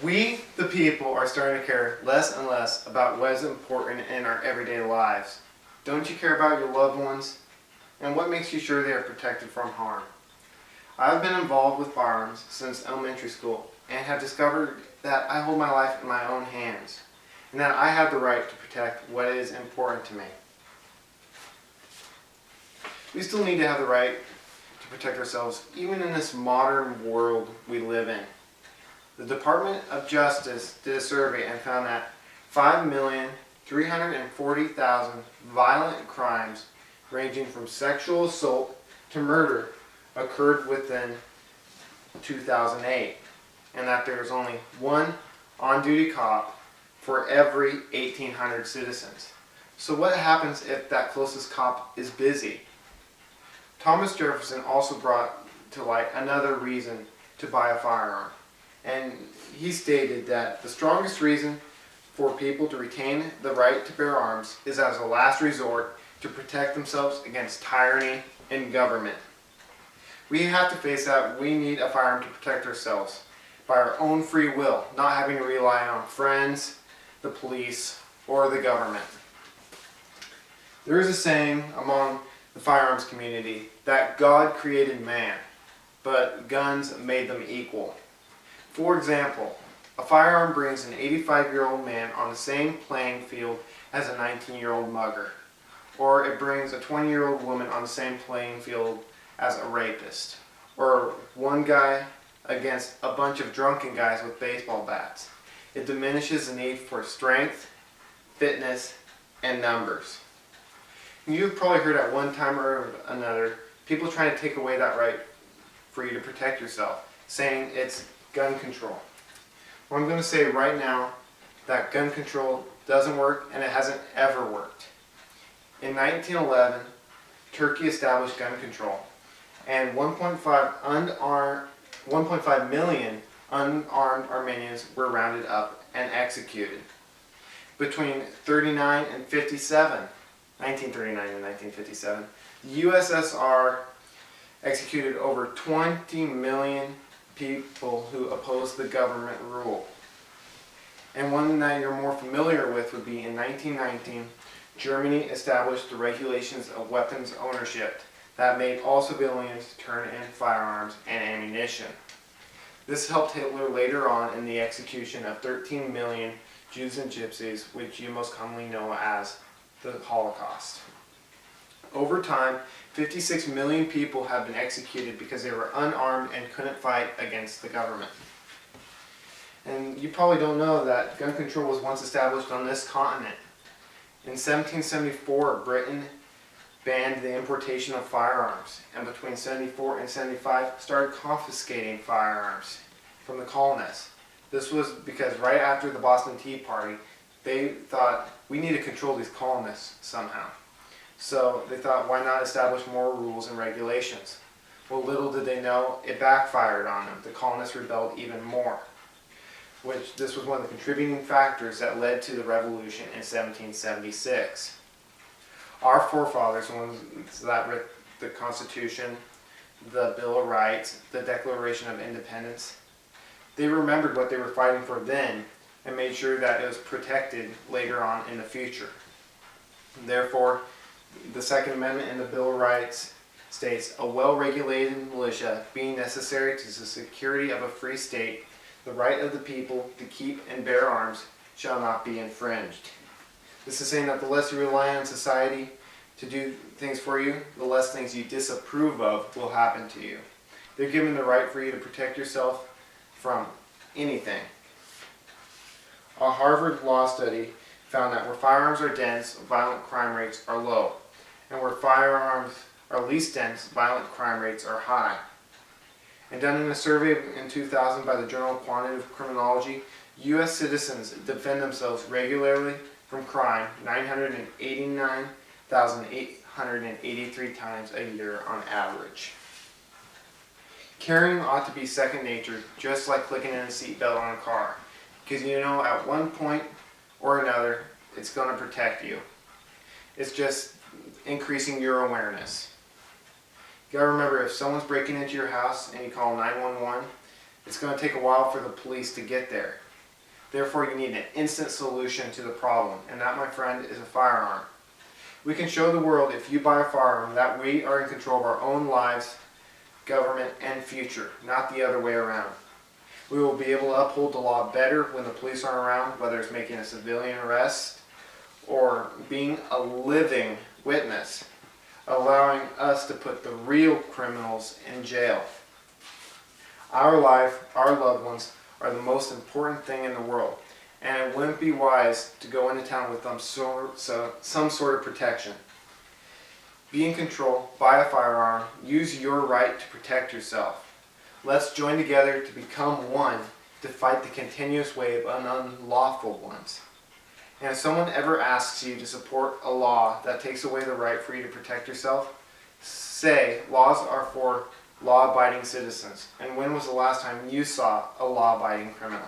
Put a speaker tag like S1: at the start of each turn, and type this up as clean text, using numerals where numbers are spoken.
S1: We, the people, are starting to care less and less about what is important in our everyday lives. Don't you care about your loved ones? And what makes you sure they are protected from harm? I've been involved with firearms since elementary school and have discovered that I hold my life in my own hands and that I have the right to protect what is important to me. We still need to have the right to protect ourselves even in this modern world we live in. The Department of Justice did a survey and found that 5,340,000 violent crimes ranging from sexual assault to murder occurred within 2008, and that there is only one on-duty cop for every 1,800 citizens. So what happens if that closest cop is busy? Thomas Jefferson also brought to light another reason to buy a firearm. And he stated that the strongest reason for people to retain the right to bear arms is as a last resort to protect themselves against tyranny and government. We have to face that we need a firearm to protect ourselves by our own free will, not having to rely on friends, the police, or the government. There is a saying among the firearms community that God created man, but guns made them equal. For example, a firearm brings an 85-year-old man on the same playing field as a 19-year-old mugger, or it brings a 20-year-old woman on the same playing field as a rapist, or one guy against a bunch of drunken guys with baseball bats. It diminishes the need for strength, fitness, and numbers. You've probably heard at one time or another people trying to take away that right for you to protect yourself, saying it's gun control. Well, I'm going to say right now that gun control doesn't work, and it hasn't ever worked. In 1911, Turkey established gun control, and 1.5 million unarmed Armenians were rounded up and executed. Between 1939 and 1957, the USSR executed over 20 million people who opposed the government rule. And one that you're more familiar with would be in 1919, Germany established the regulations of weapons ownership that made all civilians turn in firearms and ammunition. This helped Hitler later on in the execution of 13 million Jews and Gypsies, which you most commonly know as the Holocaust. Over time, 56 million people have been executed because they were unarmed and couldn't fight against the government. And you probably don't know that gun control was once established on this continent. In 1774, Britain banned the importation of firearms, and between 74 and 75 started confiscating firearms from the colonists. This was because right after the Boston Tea Party, they thought we need to control these colonists somehow. So they thought, why not establish more rules and regulations? Well, little did they know, it backfired on them. The colonists rebelled even more. This was one of the contributing factors that led to the revolution in 1776. Our forefathers, the ones that wrote the Constitution, the Bill of Rights, the Declaration of Independence, they remembered what they were fighting for then and made sure that it was protected later on in the future. Therefore, the Second Amendment in the Bill of Rights states, a well-regulated militia being necessary to the security of a free state, the right of the people to keep and bear arms shall not be infringed. This is saying that the less you rely on society to do things for you, the less things you disapprove of will happen to you. They're given the right for you to protect yourself from anything. A Harvard law study found that where firearms are dense, violent crime rates are low, and where firearms are least dense, violent crime rates are high. And done in a survey in 2000 by the Journal of Quantitative Criminology, U.S. citizens defend themselves regularly from crime 989,883 times a year on average. Carrying ought to be second nature, just like clicking in a seatbelt on a car, because you know at one point or another it's going to protect you. It's just increasing your awareness. You gotta remember, if someone's breaking into your house and you call 911, it's going to take a while for the police to get there. Therefore, you need an instant solution to the problem, and that, my friend, is a firearm. We can show the world, if you buy a firearm, that we are in control of our own lives, government, and future, not the other way around. We will be able to uphold the law better when the police aren't around, whether it's making a civilian arrest or being a living witness, allowing us to put the real criminals in jail. Our life, our loved ones, are the most important thing in the world, and it wouldn't be wise to go into town with some sort of protection. Be in control, buy a firearm, use your right to protect yourself. Let's join together to become one to fight the continuous wave of unlawful ones. And if someone ever asks you to support a law that takes away the right for you to protect yourself, say laws are for law-abiding citizens. And when was the last time you saw a law-abiding criminal?